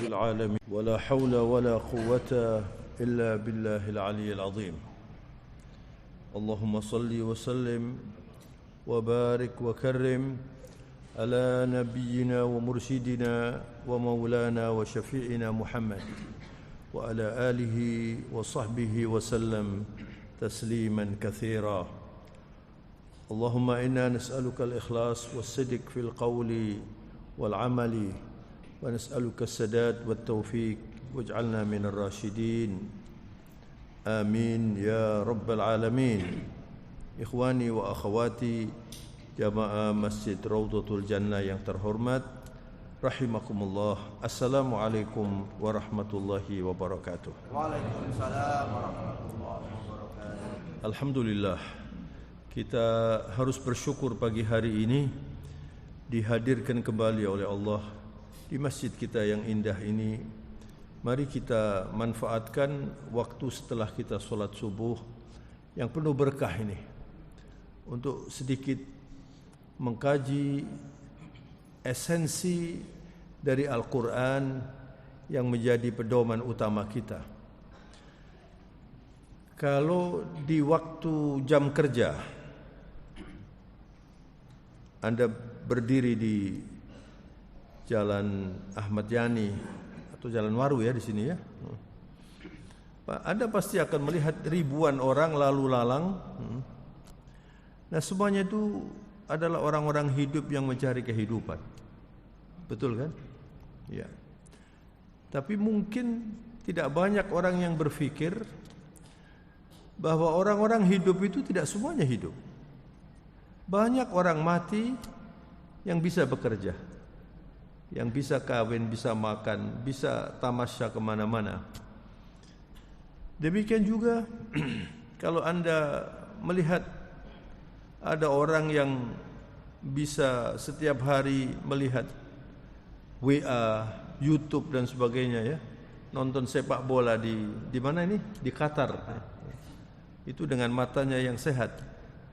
العالمين ولا حول ولا قوة إلا بالله العلي العظيم. اللهم صل وسلم وبارك وكرم على نبينا ومرشدنا ومولانا وشفيعنا محمد وعلى آله وصحبه وسلم تسليما كثيرا. اللهم إنا نسألك الإخلاص والصدق في القول والعمل ونسألك السداد والتوفيق واجعلنا من الراشدين آمين يا رب العالمين. Ikhwani wa akhwati jamaah Masjid Raudhatul Jannah yang terhormat, rahimakumullah. Assalamualaikum warahmatullahi wabarakatuh. Waalaikumsalam warahmatullahi wabarakatuh. Alhamdulillah, kita harus bersyukur pagi hari ini dihadirkan kembali oleh Allah di masjid kita yang indah ini. Mari kita manfaatkan waktu setelah kita sholat subuh yang penuh berkah ini untuk sedikit mengkaji esensi dari Al-Quran yang menjadi pedoman utama kita. Kalau di waktu jam kerja Anda berdiri di Jalan Ahmad Yani atau Jalan Waru ya di sini ya, Anda pasti akan melihat ribuan orang lalu lalang. Nah, semuanya itu adalah orang-orang hidup yang mencari kehidupan. Betul kan? Ya. Tapi mungkin tidak banyak orang yang berpikir bahwa orang-orang hidup itu tidak semuanya hidup. Banyak orang mati yang bisa bekerja, yang bisa kawin, bisa makan, bisa tamasya kemana-mana. Demikian juga kalau Anda melihat ada orang yang bisa setiap hari melihat WA, YouTube dan sebagainya ya, nonton sepak bola di mana ini? Di Qatar. Itu dengan matanya yang sehat.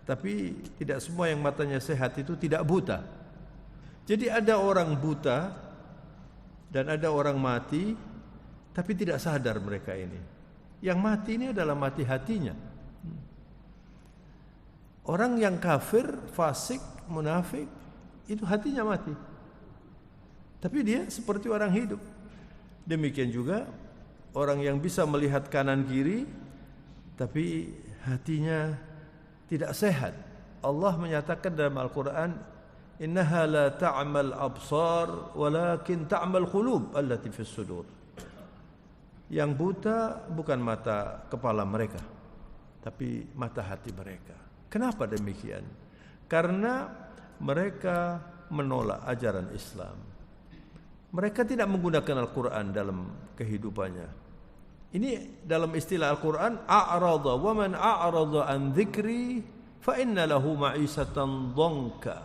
Tapi tidak semua yang matanya sehat itu tidak buta. Jadi ada orang buta dan ada orang mati, tapi tidak sadar mereka ini. Yang mati ini adalah mati hatinya. Orang yang kafir, fasik, munafik, itu hatinya mati. Tapi dia seperti orang hidup. Demikian juga orang yang bisa melihat kanan kiri, tapi hatinya tidak sehat. Allah menyatakan dalam Al-Quran, innaha la ta'mal absar walakin ta'mal qulub allati fis sudur. Yang buta bukan mata kepala mereka, tapi mata hati mereka. Kenapa demikian? Karena mereka menolak ajaran Islam. Mereka tidak menggunakan Al-Quran dalam kehidupannya. Ini dalam istilah Al-Quran, a'rada wa man a'rada an dzikri fa inna lahu ma'isatan dhanka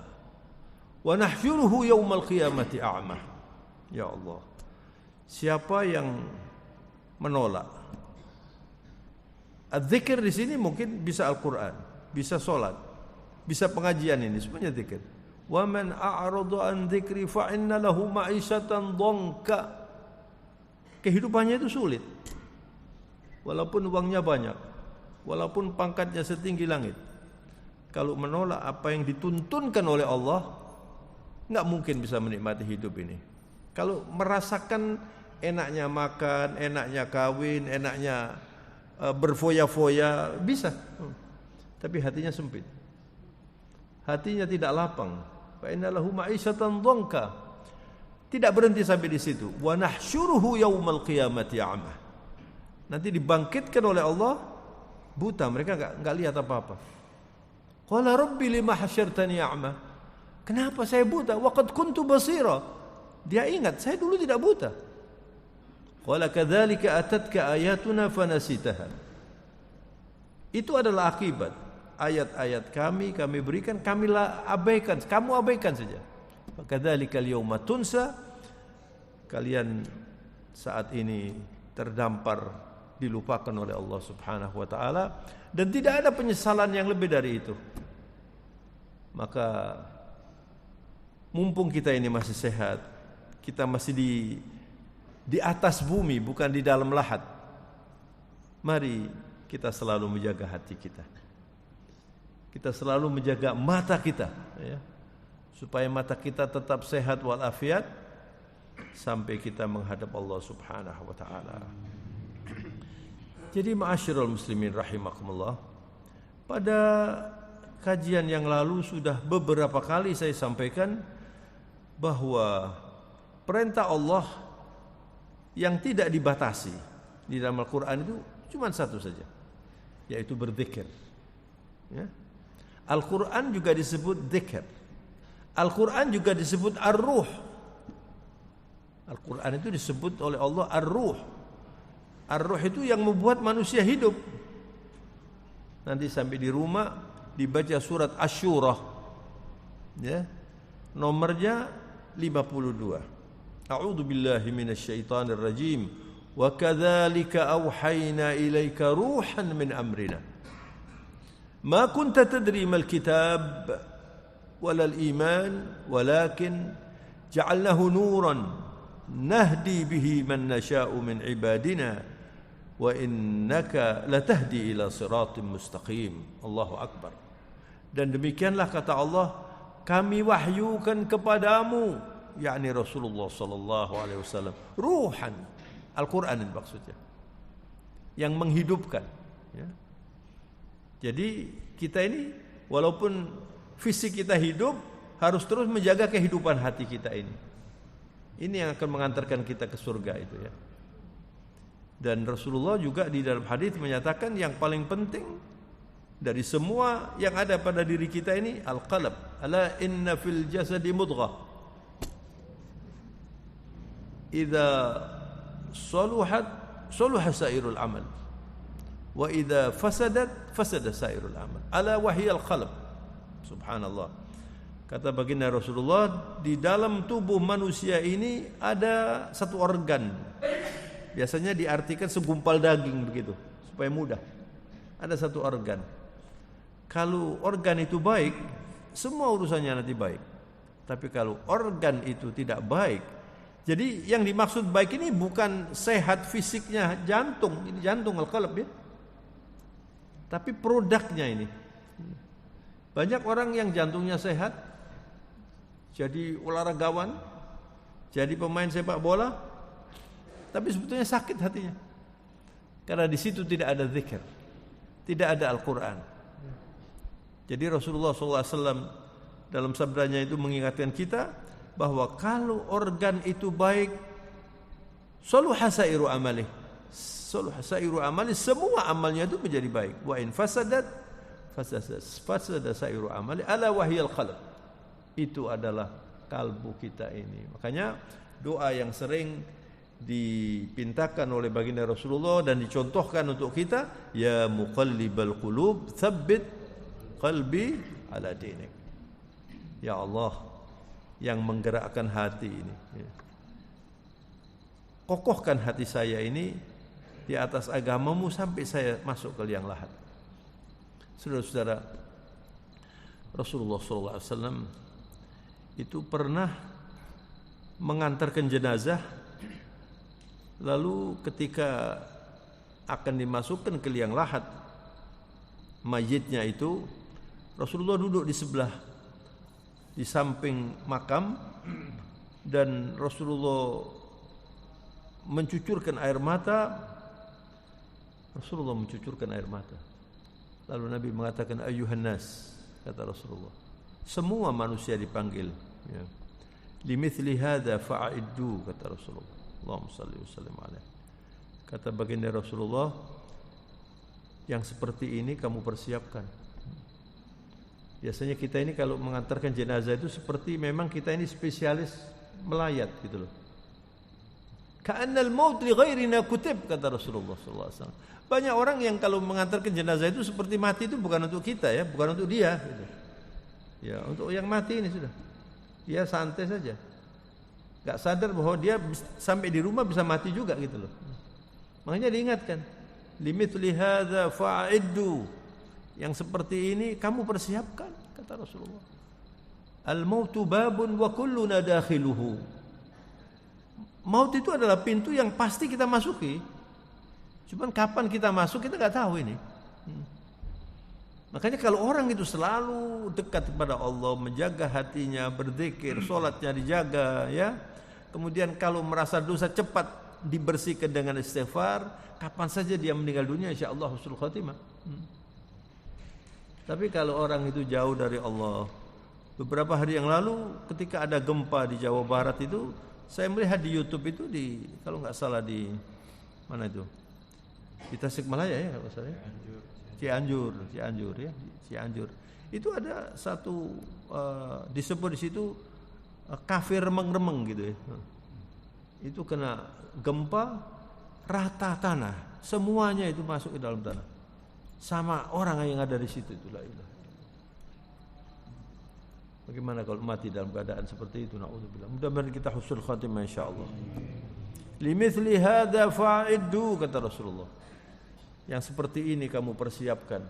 wa nahsyuruhu yaumal qiyamati a'ma. Ya Allah, siapa yang menolak az-zikir di sini mungkin bisa Al-Quran, bisa solat, bisa pengajian, ini semuanya zikir. Wa man a'rada an dzikri fa inna lahu ma'isatan dhanka. Kehidupannya itu sulit. Walaupun uangnya banyak, walaupun pangkatnya setinggi langit. Kalau menolak apa yang dituntunkan oleh Allah, enggak mungkin bisa menikmati hidup ini. Kalau merasakan enaknya makan, enaknya kawin, enaknya berfoya-foya, bisa. Tapi hatinya sempit. Hatinya tidak lapang. Fa innalahu ma'isatan dhanka. Tidak berhenti sampai di situ. Wa nahsyuruhu yaumal qiyamati a'ma. Nanti dibangkitkan oleh Allah buta, mereka enggak lihat apa-apa. Qala rabbi lima hasyartani a'ma. Kenapa saya buta? Wa qad kuntu basira. Dia ingat, saya dulu tidak buta. Qala kadzalika atatka ayatuna fanasitaha. Itu adalah akibat ayat-ayat kami berikan, kami abaikan, kamu abaikan saja. Kadzalika al-yauma tunsa. Kalian saat ini terdampar, dilupakan oleh Allah Subhanahu wa taala, dan tidak ada penyesalan yang lebih dari itu. Maka mumpung kita ini masih sehat, kita masih di atas bumi, bukan di dalam lahat. Mari kita selalu menjaga hati kita. Kita selalu menjaga mata kita, ya, supaya mata kita tetap sehat walafiat sampai kita menghadap Allah Subhanahu wa taala. Jadi ma'asyiral muslimin rahimakumullah, pada kajian yang lalu sudah beberapa kali saya sampaikan bahwa perintah Allah yang tidak dibatasi di dalam Al-Quran itu cuma satu saja, yaitu berzikir, ya. Al-Quran juga disebut zikir. Al-Quran juga disebut ar-ruh. Al-Quran itu disebut oleh Allah ar-ruh. Ar-ruh itu yang membuat manusia hidup. Nanti sampai di rumah dibaca surat Asy-Syura, ya, nomornya 52. A'udzu billahi minasyaitonir rajim. Wa kadzalika auhayna ilaika ruhan min amrina. Ma kunta tadri mal kitab wala al iman walakin ja'alnahu nuran nahdi bihi man nasha'u min ibadina wa innaka latahdi ila siratim mustaqim. Allahu akbar. Dan demikianlah kata Allah, kami wahyukan kepadamu, yakni Rasulullah sallallahu alaihi wasallam, ruhan, Al-Qur'an itu maksudnya, yang menghidupkan, ya. Jadi kita ini walaupun fisik kita hidup, harus terus menjaga kehidupan hati kita ini. Ini yang akan mengantarkan kita ke surga itu, ya. Dan Rasulullah juga di dalam hadis menyatakan yang paling penting dari semua yang ada pada diri kita ini al-qalb. Ala inna fil jasadi mudghah. Idza saluhat saluha sairul amal. Wa idza fasadat fasada sairul amal. Ala wahiyal qalb. Subhanallah. Kata baginda Rasulullah, di dalam tubuh manusia ini ada satu organ. Biasanya diartikan segumpal daging begitu, supaya mudah. Ada satu organ. Kalau organ itu baik, semua urusannya nanti baik. Tapi kalau organ itu tidak baik, jadi yang dimaksud baik ini bukan sehat fisiknya jantung, ini jantung al-qalb, ya. Tapi produknya ini. Banyak orang yang jantungnya sehat, jadi olahragawan, jadi pemain sepak bola, tapi sebetulnya sakit hatinya. Karena di situ tidak ada zikir, tidak ada Al-Quran. Jadi Rasulullah SAW dalam sabdanya itu mengingatkan kita bahwa kalau organ itu baik, saluha sairu amali, saluha sairu amali, semua amalnya itu menjadi baik. Wa in fasadat fasada sairu amali ala wahyal qalb. Itu adalah kalbu kita ini. Makanya doa yang sering dipintakan oleh baginda Rasulullah dan dicontohkan untuk kita, ya muqallibal qulub tsabbit qalbi ala dinik. Ya Allah yang menggerakkan hati ini, kokohkan hati saya ini di atas agamamu sampai saya masuk ke liang lahat. Saudara-saudara, Rasulullah SAW itu pernah mengantarkan jenazah, lalu ketika akan dimasukkan ke liang lahat mayitnya itu, Rasulullah duduk di sebelah, di samping makam, dan Rasulullah mencucurkan air mata. Rasulullah mencucurkan air mata. Lalu Nabi mengatakan, ayyuhan nas, kata Rasulullah, semua manusia dipanggil, ya. Limithli hadza fa'iddu, kata Rasulullah. Allahumma shalli wa sallim alaihi. Kata baginda Rasulullah, yang seperti ini kamu persiapkan. Biasanya kita ini kalau mengantarkan jenazah itu seperti memang kita ini spesialis melayat gitu loh. Ka'annal maut li ghairina kutib, kata Rasulullah sallallahu alaihi wasallam. Banyak orang yang kalau mengantarkan jenazah itu seperti mati itu bukan untuk kita, ya, bukan untuk dia gitu. Ya, untuk yang mati ini sudah. Dia santai saja. Enggak sadar bahwa dia sampai di rumah bisa mati juga gitu loh. Makanya diingatkan, limithli hadza fa'iddu. Yang seperti ini kamu persiapkan, kata Rasulullah. Al-mautu babun wa kulluna dakhiluhu. maut itu adalah pintu yang pasti kita masuki. Cuman kapan kita masuk kita nggak tahu ini. Makanya kalau orang itu selalu dekat kepada Allah, menjaga hatinya, berzikir, sholatnya dijaga, ya. Kemudian kalau merasa dosa cepat dibersihkan dengan istighfar, kapan saja dia meninggal dunia insyaallah husnul khatimah. Tapi kalau orang itu jauh dari Allah, beberapa hari yang lalu ketika ada gempa di Jawa Barat itu, saya melihat di YouTube itu kalau nggak salah di mana itu? Di Tasikmalaya ya kalau saya. Cianjur ya, Cianjur. Itu ada satu disebut di situ kafir remeng-remeng gitu ya. Itu kena gempa rata tanah, semuanya itu masuk ke dalam tanah. Sama orang yang ada di situ itu la ilaha. Bagaimana kalau mati dalam keadaan seperti itu? Na'udzubillah. Mudah-mudahan kita husnul khatimah insyaallah. Limithli hadza fa'iddu kata Rasulullah. Yang seperti ini kamu persiapkan.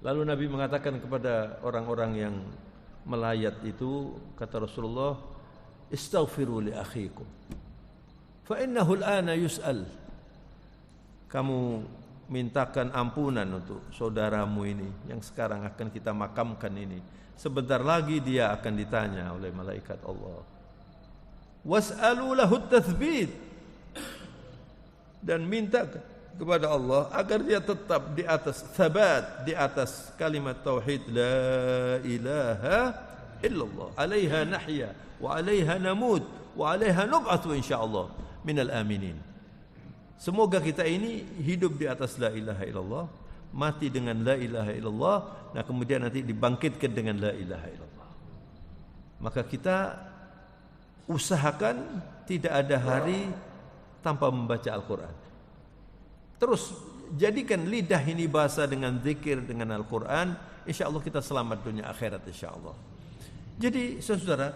Lalu Nabi mengatakan kepada orang-orang yang melayat itu, kata Rasulullah, istaghfiru li akhikum fa innahu al-ana yus'al. Kamu mintakan ampunan untuk saudaramu ini yang sekarang akan kita makamkan ini. Sebentar lagi dia akan ditanya oleh malaikat Allah. Was'alu lahu at-tathbit. Dan minta kepada Allah agar dia tetap di atas thabat, di atas kalimat tauhid la ilaha illallah, alaiha nahya wa alaiha namut wa alaiha nub'atu insyaallah minal aminin. Semoga kita ini hidup di atas la ilaha illallah, mati dengan la ilaha illallah, nah kemudian nanti dibangkitkan dengan la ilaha illallah. Maka kita usahakan tidak ada hari tanpa membaca Al-Quran. Terus jadikan lidah ini bahasa dengan zikir, dengan Al-Quran, insyaallah kita selamat dunia akhirat insyaallah. Jadi saudara,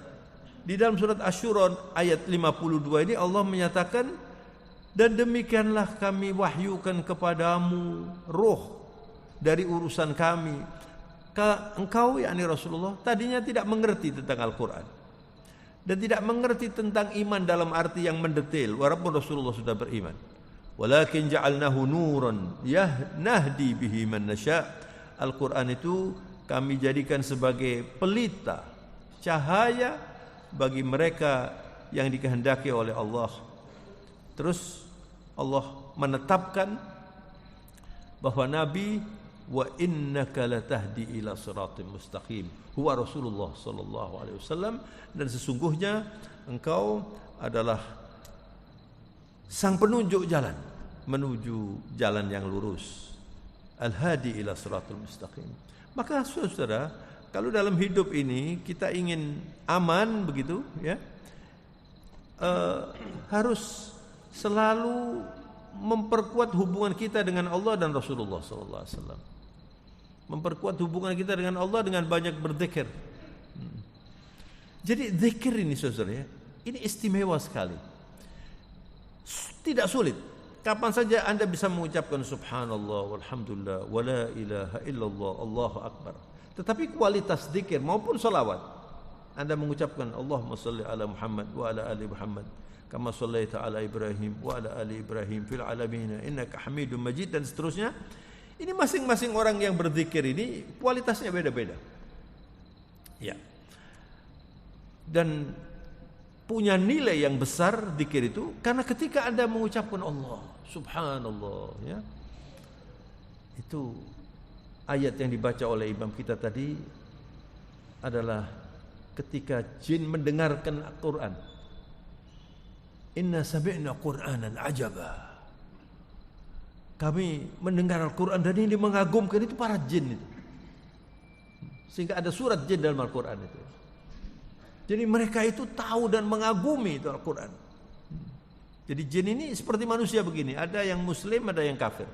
di dalam surat Asy-Syura ayat 52 ini Allah menyatakan, dan demikianlah kami wahyukan kepadamu roh dari urusan kami. Engkau yakni Rasulullah tadinya tidak mengerti tentang Al-Quran dan tidak mengerti tentang iman dalam arti yang mendetail, walaupun Rasulullah sudah beriman. Walakin ja'alnahu nuran nahdi bihi man nasya. Al-Quran itu kami jadikan sebagai pelita, cahaya bagi mereka yang dikehendaki oleh Allah. Terus Allah menetapkan bahwa Nabi wa innaka latahdi ila siratim mustaqim. Huwa Rasulullah sallallahu alaihi wasallam, dan sesungguhnya engkau adalah sang penunjuk jalan menuju jalan yang lurus. Al-hadi ila siratul mustaqim. Maka saudara, kalau dalam hidup ini kita ingin aman begitu ya, harus selalu memperkuat hubungan kita dengan Allah dan Rasulullah sallallahu alaihi wasallam. Memperkuat hubungan kita dengan Allah dengan banyak berzikir. Jadi zikir ini saudara ya, ini istimewa sekali. Tidak sulit. Kapan saja Anda bisa mengucapkan subhanallah walhamdulillah wa la ilaha illallah Allahu akbar. Tetapi kualitas zikir maupun salawat, Anda mengucapkan Allahumma salli ala Muhammad wa ala ali Muhammad kama shallaita ala Ibrahim wa ala ali Ibrahim fil alamin innaka Hamidum Majid, dan seterusnya. Ini masing-masing orang yang berzikir ini kualitasnya beda-beda. Ya. Dan punya nilai yang besar zikir itu karena ketika Anda mengucapkan Allah subhanallah ya, itu ayat yang dibaca oleh imam kita tadi adalah ketika jin mendengarkan Al-Quran. Inna sami'na Qur'anan ajaba. Kami mendengar Al-Quran dan ini mengagumkan, itu para jin itu. Sehingga ada surat jin dalam Al-Quran itu. Jadi mereka itu tahu dan mengagumi itu Al-Quran. Jadi jin ini seperti manusia begini, ada yang muslim, ada yang kafir.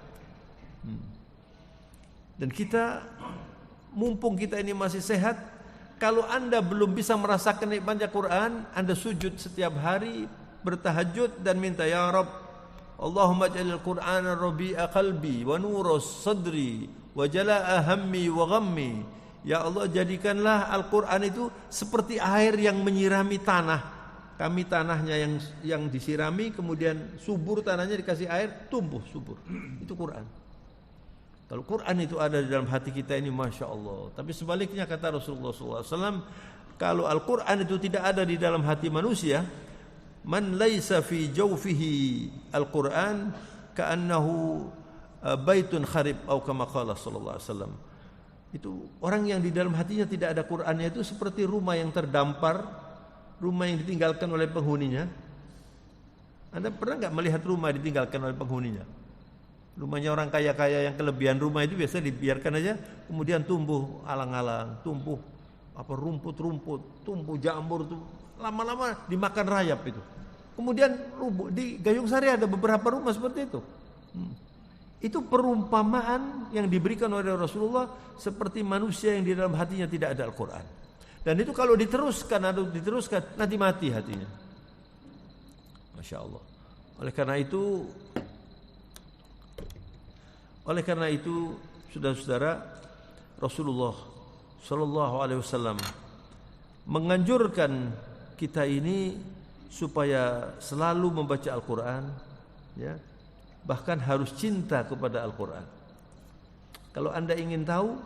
Dan kita, mumpung kita ini masih sehat, kalau Anda belum bisa merasakan nikmatnya Quran, Anda sujud setiap hari, bertahajud dan minta, ya Rabb, Allahumma ja'alil Qur'ana rabi'a qalbi wa nurus sadri wa jala'a hammi wa ghammi. Ya Allah, jadikanlah Al-Quran itu seperti air yang menyirami tanah kami tanahnya yang disirami, kemudian subur tanahnya dikasih air, tumbuh subur. Itu Quran. Kalau Quran itu ada di dalam hati kita ini, Masya Allah. Tapi sebaliknya kata Rasulullah SAW, kalau Al-Quran itu tidak ada di dalam hati manusia, man laisa fi jawfihi Al-Quran ka'annahu baitun kharib atau kama qala sallallahu alaihi wasallam. Itu orang yang di dalam hatinya tidak ada Qur'annya itu seperti rumah yang terdampar, rumah yang ditinggalkan oleh penghuninya. Anda pernah enggak melihat rumah ditinggalkan oleh penghuninya? Rumahnya orang kaya-kaya yang kelebihan rumah itu biasa dibiarkan aja, kemudian tumbuh alang-alang, tumbuh rumput-rumput, tumbuh jamur tuh, lama-lama dimakan rayap itu. Kemudian di Gayung Sari ada beberapa rumah seperti itu. Itu perumpamaan yang diberikan oleh Rasulullah seperti manusia yang di dalam hatinya tidak ada Al-Quran. Dan itu kalau diteruskan nanti mati hatinya. Masya Allah. Oleh karena itu saudara-saudara, Rasulullah Sallallahu Alaihi Wasallam menganjurkan kita ini supaya selalu membaca Al-Quran, ya, bahkan harus cinta kepada Al-Quran. Kalau Anda ingin tahu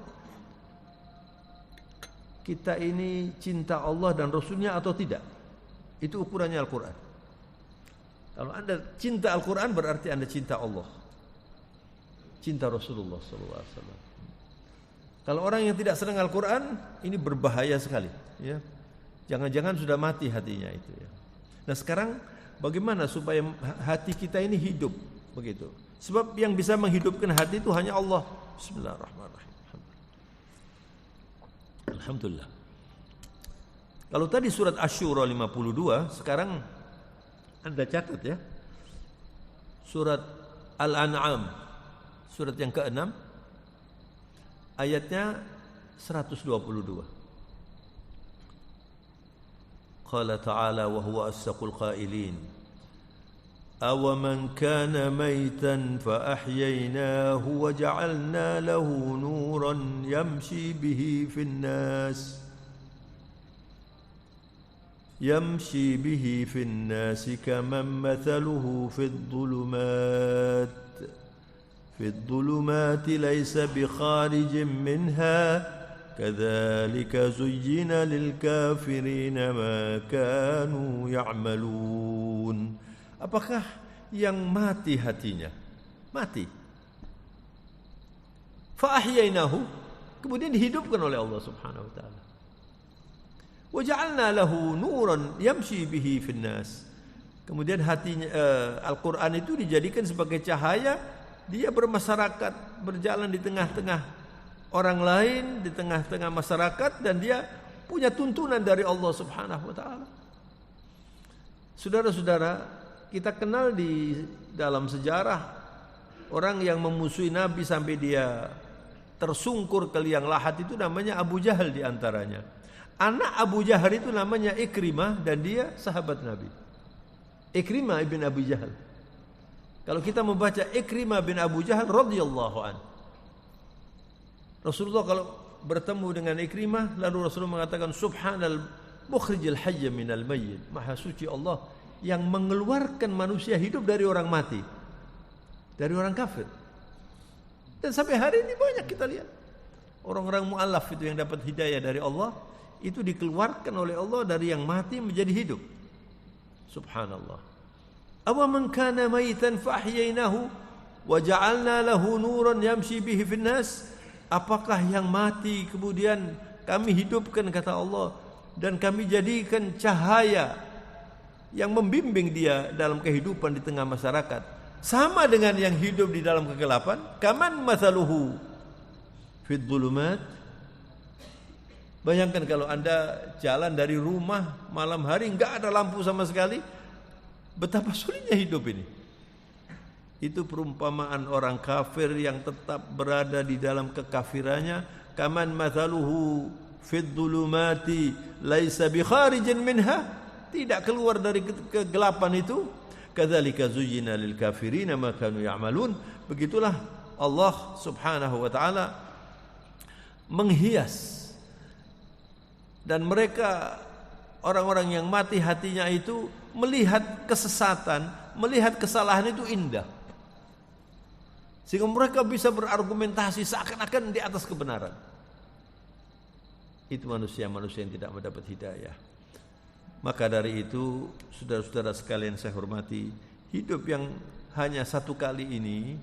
kita ini cinta Allah dan Rasulnya atau tidak, itu ukurannya Al-Quran. Kalau Anda cinta Al-Quran berarti Anda cinta Allah, cinta Rasulullah Sallallahu Alaihi Wasallam. Kalau orang yang tidak senang Al-Quran, ini berbahaya sekali, ya. Jangan-jangan sudah mati hatinya itu, ya. Nah sekarang bagaimana supaya hati kita ini hidup begitu? Sebab yang bisa menghidupkan hati itu hanya Allah. Bismillahirrahmanirrahim. Alhamdulillah. Kalau tadi surat Asy-Syura 52, sekarang Anda catat ya. Surat Al-An'am, surat yang ke-6, ayatnya 122. Qala ta'ala wa huwa asdaqul qailin. Awaman kana maitan fa ahyainahu wa ja'alna lahu nuran yamshi bihi fin nas. يمشي به في الناس كمن مثله في الظلمات ليس بخارج منها كذلك زين للكافرين ما كانوا يعملون. Apakah yang mati hatinya? Mati. Fa ahyainahu, kemudian dihidupkan oleh Allah Subhanahu wa taala. Wa ja'alna lahu nuran yamshi bihi fin nas. Kemudian hatinya Al-Qur'an itu dijadikan sebagai cahaya, dia bermasyarakat, berjalan di tengah-tengah orang lain, di tengah-tengah masyarakat, dan dia punya tuntunan dari Allah Subhanahu wa taala. Saudara-saudara, kita kenal di dalam sejarah orang yang memusuhi Nabi sampai dia tersungkur ke liang lahat itu namanya Abu Jahal di antaranya. Anak Abu Jahal itu namanya Ikrimah dan dia sahabat Nabi. Ikrimah ibn Abu Jahal. Kalau kita membaca Ikrimah bin Abu Jahal radhiyallahu an, Rasulullah kalau bertemu dengan Ikrimah, lalu Rasulullah mengatakan subhanal mukhrijil hayy minal mayyit. Maha suci Allah yang mengeluarkan manusia hidup dari orang mati, dari orang kafir. Dan sampai hari ini banyak kita lihat orang-orang mu'allaf itu yang dapat hidayah dari Allah, itu dikeluarkan oleh Allah dari yang mati menjadi hidup. Subhanallah. Aw man kana maitan fa ahyainahu wa ja'alna lahu nuran yamshi bihi fin nas. Apakah yang mati kemudian kami hidupkan, kata Allah, dan kami jadikan cahaya yang membimbing dia dalam kehidupan di tengah masyarakat, sama dengan yang hidup di dalam kegelapan. Kaman mathaluhu fid dhulumat. Bayangkan kalau Anda jalan dari rumah malam hari enggak ada lampu sama sekali, betapa sulitnya hidup ini. Itu perumpamaan orang kafir yang tetap berada di dalam kekafirannya. Kaman mathaluhu fid dhulumati laisa bi kharijin minha, tidak keluar dari kegelapan itu. Kadzalika zuyyina lil kafirina ma kanu ya'malun. Begitulah Allah Subhanahu wa taala menghias, dan mereka orang-orang yang mati hatinya itu melihat kesesatan, melihat kesalahan itu indah. Sehingga mereka bisa berargumentasi seakan-akan di atas kebenaran. Itu manusia-manusia yang tidak mendapat hidayah. Maka dari itu, saudara-saudara sekalian saya hormati, hidup yang hanya satu kali ini,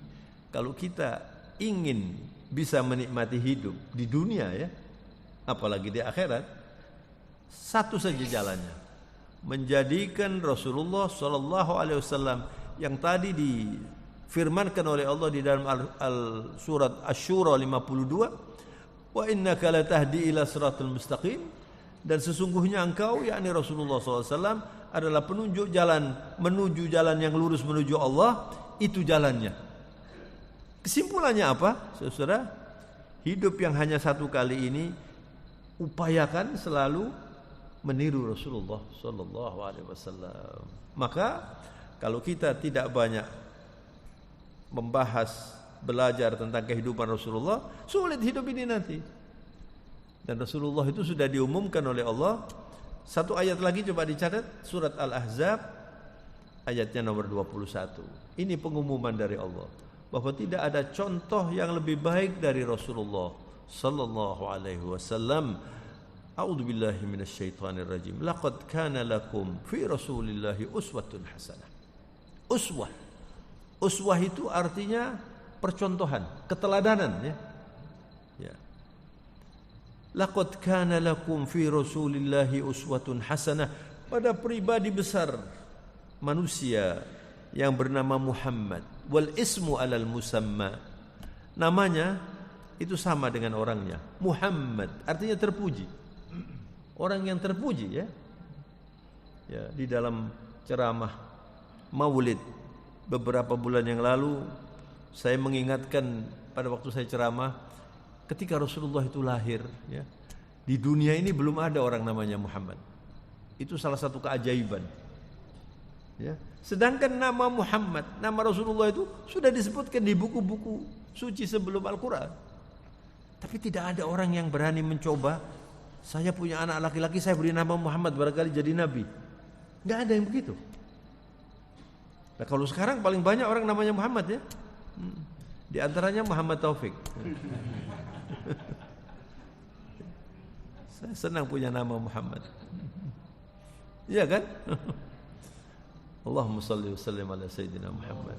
kalau kita ingin bisa menikmati hidup di dunia ya, apalagi di akhirat, satu saja jalannya, menjadikan Rasulullah SAW yang tadi difirmankan oleh Allah di dalam surat Asy-Syura 52, wa innaka latahdi ila siratal mustaqim, dan sesungguhnya engkau yakni Rasulullah SAW adalah penunjuk jalan menuju jalan yang lurus menuju Allah, itu jalannya. Kesimpulannya apa? Saudara, hidup yang hanya satu kali ini upayakan selalu meniru Rasulullah sallallahu alaihi wasallam. Maka kalau kita tidak banyak membahas, belajar tentang kehidupan Rasulullah, sulit hidup ini nanti. Dan Rasulullah itu sudah diumumkan oleh Allah. Satu ayat lagi coba dicatat, surat Al-Ahzab ayatnya nomor 21. Ini pengumuman dari Allah bahwa tidak ada contoh yang lebih baik dari Rasulullah sallallahu alaihi wasallam. A'udzubillahi minasyaitonir rajim. Laqad kana lakum fi Rasulillahi uswatun hasanah. Uswah itu artinya percontohan, keteladanan ya. Ya. Laqad kana lakum fi Rasulillahi uswatun hasanah, pada pribadi besar manusia yang bernama Muhammad. Wal ismu alal musamma, namanya itu sama dengan orangnya. Muhammad artinya terpuji, orang yang terpuji ya. Ya, di dalam ceramah Maulid beberapa bulan yang lalu, saya mengingatkan pada waktu saya ceramah, ketika Rasulullah itu lahir ya, di dunia ini belum ada orang namanya Muhammad. Itu salah satu keajaiban ya. Sedangkan nama Muhammad, nama Rasulullah itu sudah disebutkan di buku-buku suci sebelum Al-Quran. Tapi tidak ada orang yang berani mencoba, saya punya anak laki-laki, saya beri nama Muhammad, barangkali jadi nabi. Nggak ada yang begitu. Nah, kalau sekarang paling banyak orang namanya Muhammad ya. Di antaranya Muhammad Taufik. Saya senang punya nama Muhammad. Iya kan? Allahumma salli wa sallim ala Sayyidina Muhammad.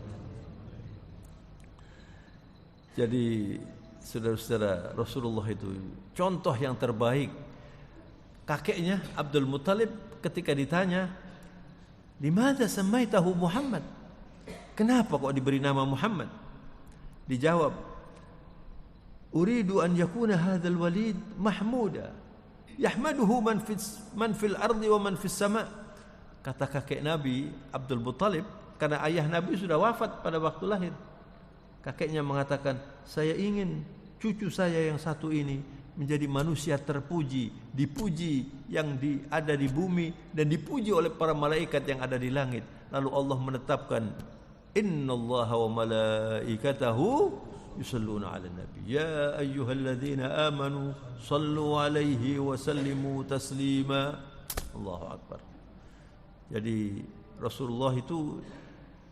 Jadi saudara-saudara, Rasulullah itu contoh yang terbaik. Kakeknya Abdul Muttalib ketika ditanya, "Limadza samaitahu Muhammad?" Kenapa kok diberi nama Muhammad? Dijawab, "Uridu an yakuna hadzal walid mahmuda, yahmaduhu man fil ardi wa man fis sama." Kata kakek Nabi Abdul Muttalib, karena ayah Nabi sudah wafat pada waktu lahir. Kakeknya mengatakan, saya ingin cucu saya yang satu ini menjadi manusia terpuji, dipuji yang ada di bumi dan dipuji oleh para malaikat yang ada di langit. Lalu Allah menetapkan, innallaha wa malaikatahu yusalluna 'alan nabi ya ayyuhalladzina amanu sallu 'alaihi wa sallimu taslima. Allahu akbar. Jadi Rasulullah itu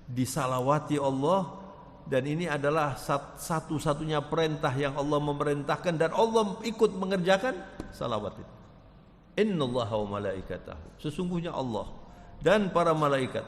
disalawati Allah, dan ini adalah satu-satunya perintah yang Allah memerintahkan dan Allah ikut mengerjakan salawat itu. Innallaha wa malaikatahu, sesungguhnya Allah dan para malaikat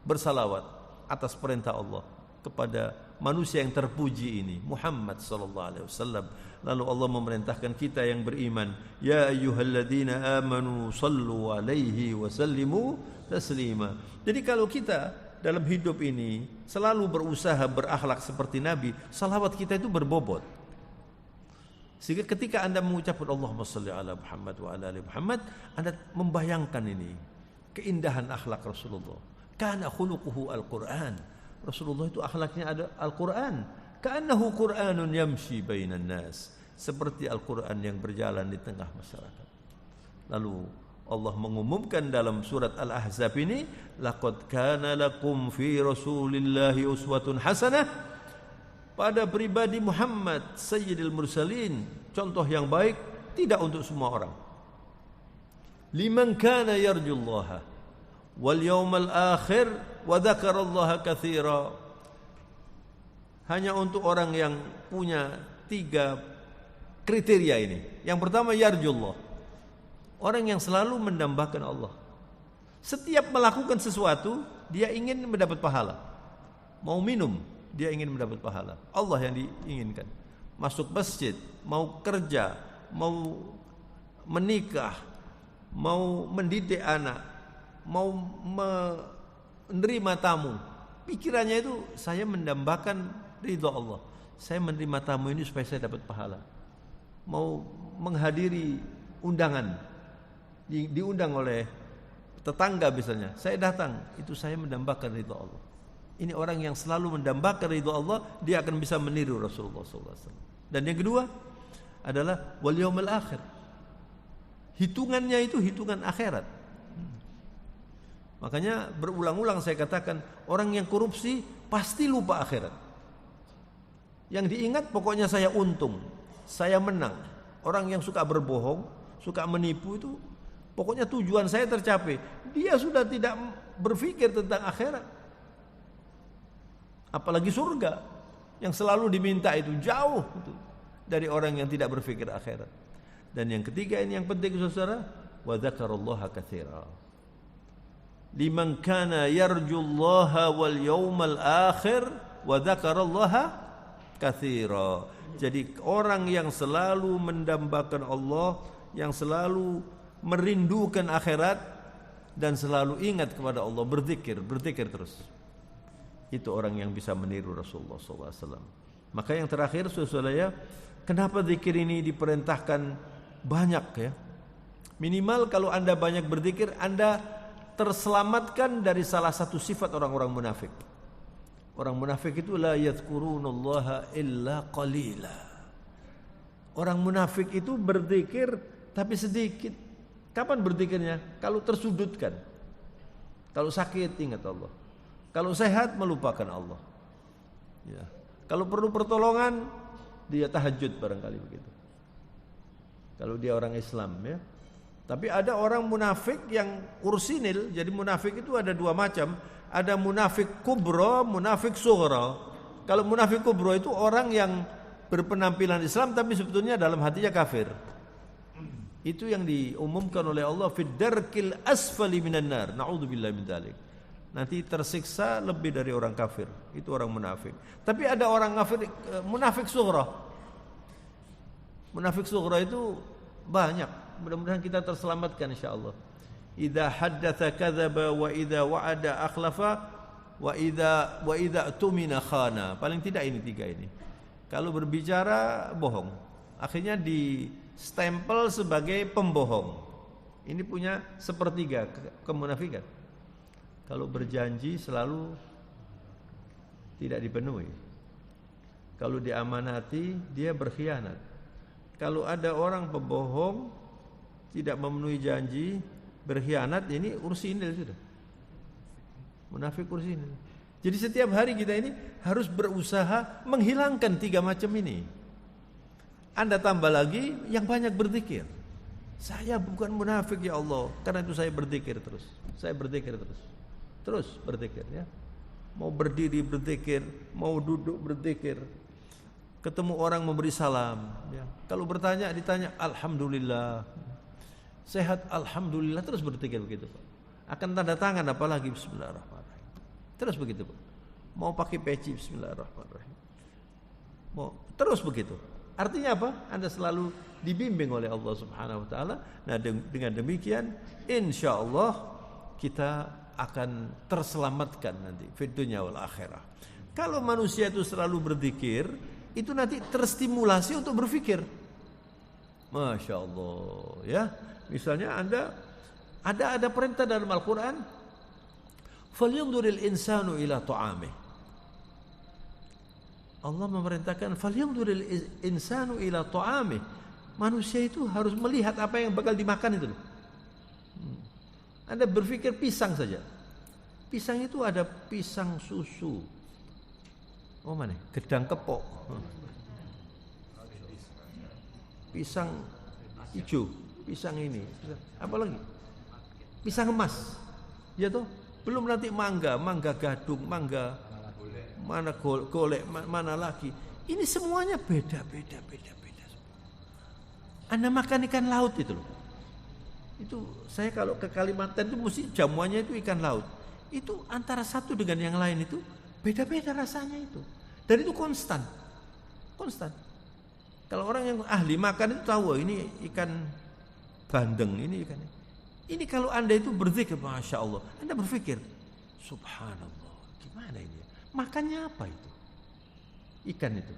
bersalawat atas perintah Allah kepada manusia yang terpuji ini, Muhammad sallallahu alaihi wasallam. Lalu Allah memerintahkan kita yang beriman, ya ayyuhalladzina amanu sallu alaihi wa sallimu taslima. Jadi kalau kita dalam hidup ini selalu berusaha berakhlak seperti Nabi, salawat kita itu berbobot. Sehingga ketika Anda mengucapkan Allahumma shalli ala Muhammad wa ala ali Muhammad, Anda membayangkan ini keindahan akhlak Rasulullah. Kana khuluquhu al-Qur'an. Rasulullah itu akhlaknya ada Al-Quran. Ka'annahu Qur'anun yamshi bainan nas. Seperti Al-Quran yang berjalan di tengah masyarakat. Lalu Allah mengumumkan dalam surat Al-Ahzab ini, laqad kana lakum fi Rasulillahi uswatun hasanah, pada pribadi Muhammad Sayyidil Mursalin, contoh yang baik, tidak untuk semua orang. Liman kana yarjullaha wal yawmal akhir wa dzakarallaha katsira. Hanya untuk orang yang punya 3 kriteria ini. Yang pertama yarjullah. Orang yang selalu mendambakan Allah. Setiap melakukan sesuatu, dia ingin mendapat pahala. Mau minum, dia ingin mendapat pahala. Allah yang diinginkan. Masuk masjid, mau kerja, mau menikah, mau mendidik anak, mau menerima tamu. Pikirannya itu saya mendambakan ridha Allah. Saya menerima tamu ini supaya saya dapat pahala. Mau menghadiri undangan, diundang oleh tetangga misalnya, saya datang, itu saya mendambakan ridha Allah. Ini orang yang selalu mendambakan ridha Allah, dia akan bisa meniru Rasulullah SAW. Dan yang kedua adalah wal yaumil akhir. Hitungannya itu hitungan akhirat. Makanya berulang-ulang saya katakan, orang yang korupsi pasti lupa akhirat. Yang diingat pokoknya saya untung, saya menang. Orang yang suka berbohong, suka menipu itu pokoknya tujuan saya tercapai. Dia sudah tidak berpikir tentang akhirat. Apalagi surga yang selalu diminta itu jauh dari orang yang tidak berpikir akhirat. Dan yang ketiga ini yang penting saudara, wa dzakarallaha katsira. Liman kana yarjullaha wal yawmal akhir wa dzakarallaha katsira. Jadi orang yang selalu mendambakan Allah, yang selalu merindukan akhirat dan selalu ingat kepada Allah, berzikir terus. Itu orang yang bisa meniru Rasulullah SAW. Maka yang terakhir saudara, kenapa zikir ini diperintahkan banyak ya? Minimal kalau Anda banyak berzikir, Anda terselamatkan dari salah satu sifat orang-orang munafik. Orang munafik itu la yadhkurunallaha illa qalila. Orang munafik itu berzikir tapi sedikit. Kapan berzikirnya? Kalau tersudutkan. Kalau sakit ingat Allah. Kalau sehat melupakan Allah. Ya. Kalau perlu pertolongan dia tahajud barangkali begitu. Kalau dia orang Islam ya. Tapi ada orang munafik yang ursinil. Jadi munafik itu ada 2 macam. Ada munafik kubro, munafik sughra. Kalau munafik kubro itu orang yang berpenampilan Islam tapi sebetulnya dalam hatinya kafir. Itu yang diumumkan oleh Allah fid darkil asfali minan nar. Na'udzubillahi min dzalik. Nanti tersiksa lebih dari orang kafir. Itu orang munafik. Tapi ada orang kafir munafik sughra. Munafik sughra itu banyak. Mudah-mudahan kita terselamatkan insyaallah. Idza haddatsa kadzaba wa idza wa'ada akhlafa wa idza tumina khana. Paling tidak ini 3 ini. Kalau berbicara bohong. Akhirnya di stempel sebagai pembohong. Ini punya sepertiga kemunafikan. Kalau berjanji selalu tidak dipenuhi. Kalau diamanati dia berkhianat. Kalau ada orang pembohong tidak memenuhi janji, berkhianat, ini ursinil sudah. Munafik ursinil. Jadi setiap hari kita ini harus berusaha menghilangkan 3 macam ini. Anda tambah lagi yang banyak berzikir. Saya bukan munafik ya Allah, karena itu saya berzikir terus. Saya berzikir terus. Terus berzikir ya. Mau berdiri berzikir, mau duduk berzikir. Ketemu orang memberi salam ya. Kalau bertanya ditanya alhamdulillah. Sehat alhamdulillah, terus berzikir begitu Pak. Akan tanda tangan apalagi bismillahirrahmanirrahim. Terus begitu Pak. Mau pakai peci bismillahirrahmanirrahim. Mau terus begitu. Artinya apa? Anda selalu dibimbing oleh Allah Subhanahu wa taala. Nah, dengan demikian insyaallah kita akan terselamatkan nanti fid dunya wal akhirah. Kalau manusia itu selalu berzikir, itu nanti terstimulasi untuk berpikir. Masya Allah ya. Misalnya Anda ada perintah dalam Al-Quran, falyanzuril insanu ila ta'amih. Allah memerintahkan falyanzuril insanu ila ta'amih. Manusia itu harus melihat apa yang bakal dimakan itu. Anda berpikir pisang saja. Pisang itu ada pisang susu. Oh mana? Gedang kepok. Pisang hijau, pisang ini. Apa lagi? pisang emas. Ya toh, belum nanti mangga gadung, mangga mana golek, mana lagi. Ini semuanya beda. Anda makan ikan laut itu loh. Itu saya kalau ke Kalimantan itu mesti jamuannya itu ikan laut. Itu antara satu dengan yang lain itu beda-beda rasanya itu. Dan itu konstan. Kalau orang yang ahli makan itu tahu ini ikan bandeng, ini ikan. Ini kalau Anda itu berzikir, Masya Allah, Anda berpikir, Subhanallah, gimana ini? Makannya apa itu? Ikan itu.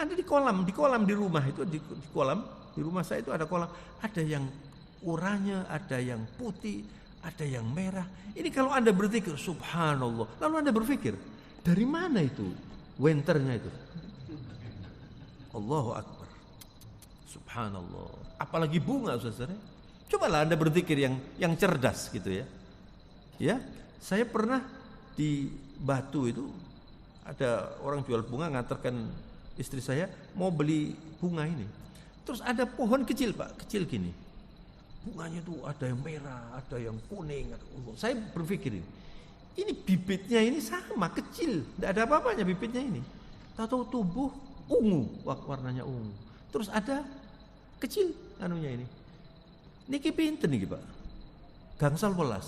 Anda di kolam di rumah itu, di kolam, di rumah saya itu ada kolam, ada yang oranye, ada yang putih, ada yang merah. Ini kalau Anda berzikir, Subhanallah, lalu Anda berpikir, dari mana itu winternya itu? Allahu Akbar. Subhanallah. Apalagi bunga, saudara. Cobalah Anda berzikir yang cerdas gitu ya. Ya, saya pernah di Batu itu ada orang jual bunga ngantarkan istri saya mau beli bunga ini. Terus ada pohon kecil, Pak, kecil gini. Bunganya tuh ada yang merah, ada yang kuning, ada ungu. Saya berpikir ini bibitnya ini sama, kecil, tidak ada apa-apanya bibitnya ini. Tahu tumbuh ungu, warnanya ungu. Terus ada kecil anunya ini. Niki pinten niki, Pak? Gangsal welas.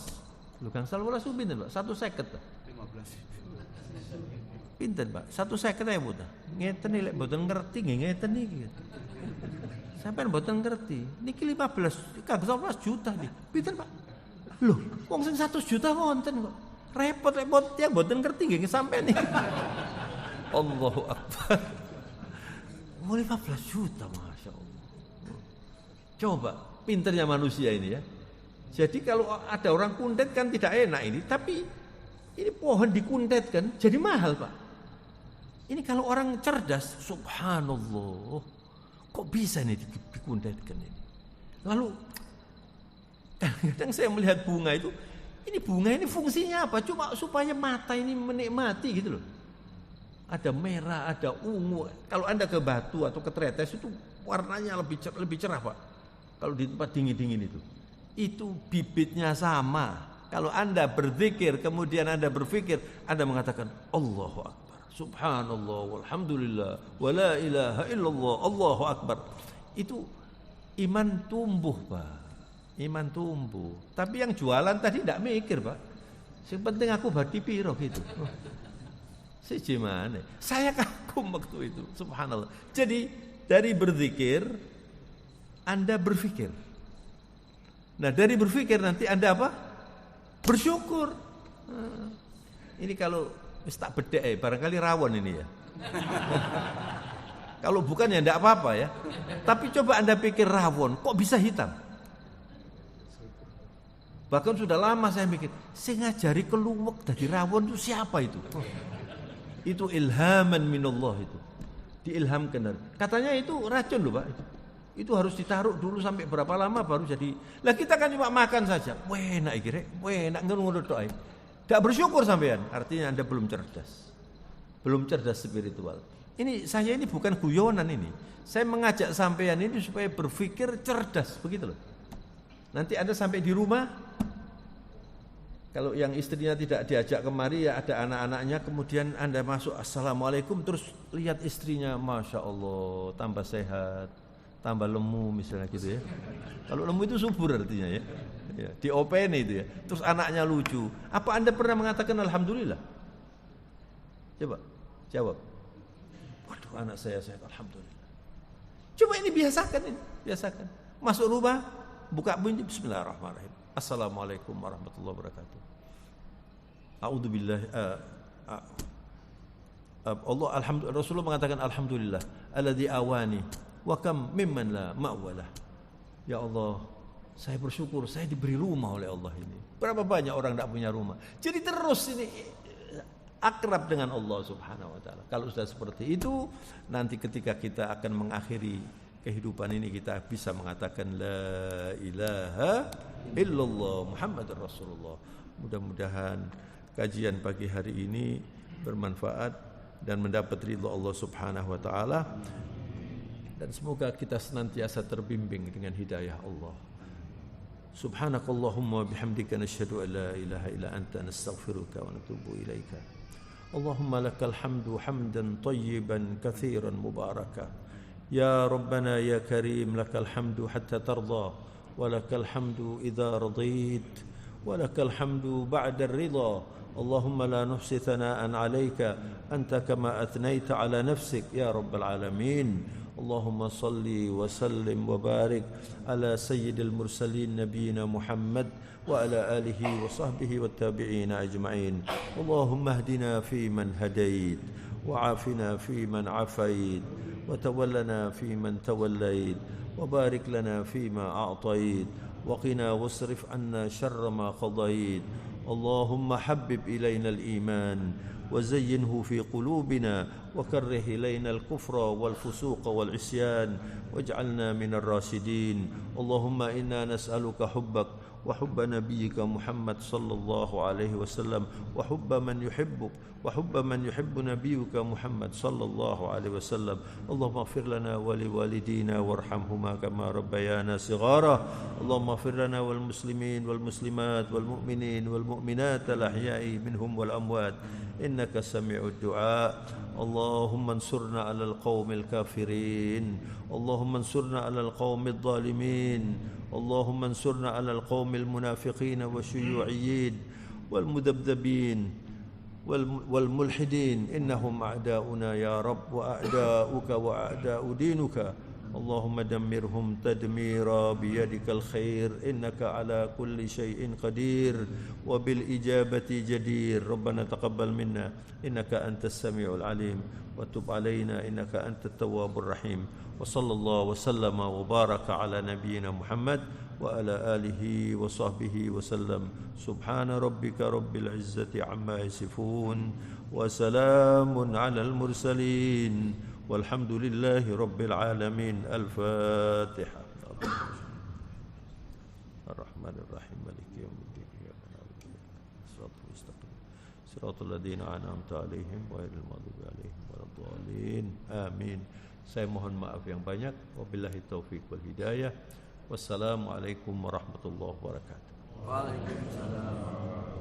Lho gangsal welas itu pinten, Pak? 1,50, Pak. 15. Pinten, Pak? 1,50 ya, Bu. Ngeten lek mboten ngerti nggih ngeten niki. Sampeyan mboten ngerti. Niki 15, gangsal welas juta nih. Pinten, Pak? Loh, wong sing 100 juta wonten kok. Repot-repot yang mboten ngerti nggih sampeyan niki. Allahu Akbar. 15 juta, Masya Allah. Coba, pinternya manusia ini ya. Jadi kalau ada orang kuntet kan tidak enak ini. Tapi ini pohon dikuntet kan jadi mahal, Pak. Ini kalau orang cerdas, subhanallah. Kok bisa nih dikuntetkan ini? Lalu, kadang saya melihat bunga itu. Ini bunga ini fungsinya apa? Cuma supaya mata ini menikmati gitu loh. Ada merah, ada ungu. Kalau Anda ke Batu atau ke Tretes itu warnanya lebih cerah, Pak. Kalau di tempat dingin-dingin itu bibitnya sama. Kalau Anda berzikir, kemudian Anda berpikir, Anda mengatakan Allahu Akbar, Subhanallah, walhamdulillah, wala ilaha illallah, Allahu Akbar. Itu iman tumbuh, Pak. Iman tumbuh. Tapi yang jualan tadi tidak mikir, Pak. Yang penting aku badi piro gitu. Gimana? Saya kagum waktu itu, subhanallah. Jadi dari berzikir Anda berpikir. Nah dari berpikir nanti Anda apa? Bersyukur. Ini kalau tak bedek barangkali rawon ini ya. Kalau bukan ya tidak apa-apa ya. Tapi coba Anda pikir rawon, kok bisa hitam? Bahkan sudah lama saya mikir, saya ngajari keluwek dari rawon itu siapa itu? Itu ilhaman minallah itu. Diilhamkan. Katanya itu racun loh, Pak. Itu harus ditaruh dulu sampai berapa lama baru jadi. Lah kita kan cuma makan saja. Enak iki rek, enak ngono tok ae. Enggak bersyukur sampean, artinya Anda belum cerdas. Belum cerdas spiritual. Ini saya ini bukan guyonan ini. Saya mengajak sampean ini supaya berpikir cerdas, begitu loh. Nanti Anda sampai di rumah, kalau yang istrinya tidak diajak kemari ya ada anak-anaknya, kemudian Anda masuk assalamualaikum, terus lihat istrinya, Masya Allah tambah sehat, tambah lemu misalnya gitu ya. Kalau lemu itu subur artinya ya, diopeni itu ya. Terus anaknya lucu. Apa Anda pernah mengatakan alhamdulillah? Coba jawab. Waduh anak saya sehat, alhamdulillah. Coba ini biasakan ini, biasakan. Masuk rumah, buka bunyi bismillahirrahmanirrahim. Assalamualaikum warahmatullahi wabarakatuh. A'udzubillah. Allah alhamdulillah. Rasulullah mengatakan alhamdulillah alladzi awani wa kam mimman la ma'walah. Ya Allah, saya bersyukur saya diberi rumah oleh Allah ini. Berapa banyak orang tidak punya rumah. Jadi terus ini akrab dengan Allah Subhanahu wa taala. Kalau sudah seperti itu, nanti ketika kita akan mengakhiri kehidupan ini kita bisa mengatakan la ilaha illallah Muhammadur Rasulullah. Mudah-mudahan kajian pagi hari ini bermanfaat dan mendapat ridha Allah Subhanahu wa taala, dan semoga kita senantiasa terbimbing dengan hidayah Allah. Subhanakallahumma wa bihamdika nashhadu an la ilaha illa anta nastaghfiruka wa natubu ilaika. Allahumma lakal hamdu hamdan tayyiban kathiran mubaraka. Ya Rabbana ya Karim, lakal hamdu hatta tarda, wa lakal hamdu idza radait, wa lakal hamdu ba'da ar-ridha. اللهم لا نحصي ثناء عليك أنت كما أثنيت على نفسك يا رب العالمين. اللهم صل وسلم وبارك على سيد المرسلين نبينا محمد وعلى آله وصحبه والتابعين أجمعين. اللهم اهدنا فيمن هديت، وعافنا فيمن عافيت، وتولنا فيمن توليت، وبارك لنا فيما أعطيت، وقنا واصرف عنا شر ما قضيت. اللهم حبب إلينا الإيمان وزينه في قلوبنا، وكره إلينا الكفر والفسوق والعصيان، واجعلنا من الراشدين. اللهم إنا نسألك حبك وحب نبيك محمد صلى الله عليه وسلم، وحب من يحبك وحب من يحب نبيك محمد صلى الله عليه وسلم. اللهم اغفر لنا ولوالدينا وارحمهما كما ربيانا صغارا. اللهم اغفر لنا والمسلمين والمسلمات والمؤمنين والمؤمنات الأحياء منهم والأموات إنك سميع الدعاء. اللهم انصرنا على القوم الكافرين، اللهم انصرنا على القوم الظالمين، اللهم انصرنا على القوم المنافقين والشيوعيين والمذبذبين والملحدين، إنهم أعداؤنا يا رب، وأعداؤك وأعداء دينك. اللهم دمرهم تدميرا بيدك الخير، إنك على كل شيء قدير وبالإجابة جدير. ربنا تقبل منا إنك أنت السميع العليم، وتب علينا إنك أنت التواب الرحيم. وصلى الله وسلم وبارك على نبينا محمد وعلى آله وصحبه وسلم. سبحان ربك رب العزة عما يصفون، وسلام على المرسلين، والحمد لله رب العالمين. الفاتحة. الرحمن الرحيم مالك يوم الدين، إياك نعبد وإياك نستعين، صراط المستقيم صراط الذين أنعمت عليهم غير المغضوب عليهم ولا الضالين. آمين. Saya mohon maaf yang banyak. Wabillahi taufiq wal hidayah. Wassalamualaikum warahmatullahi wabarakatuh. Waalaikumsalam.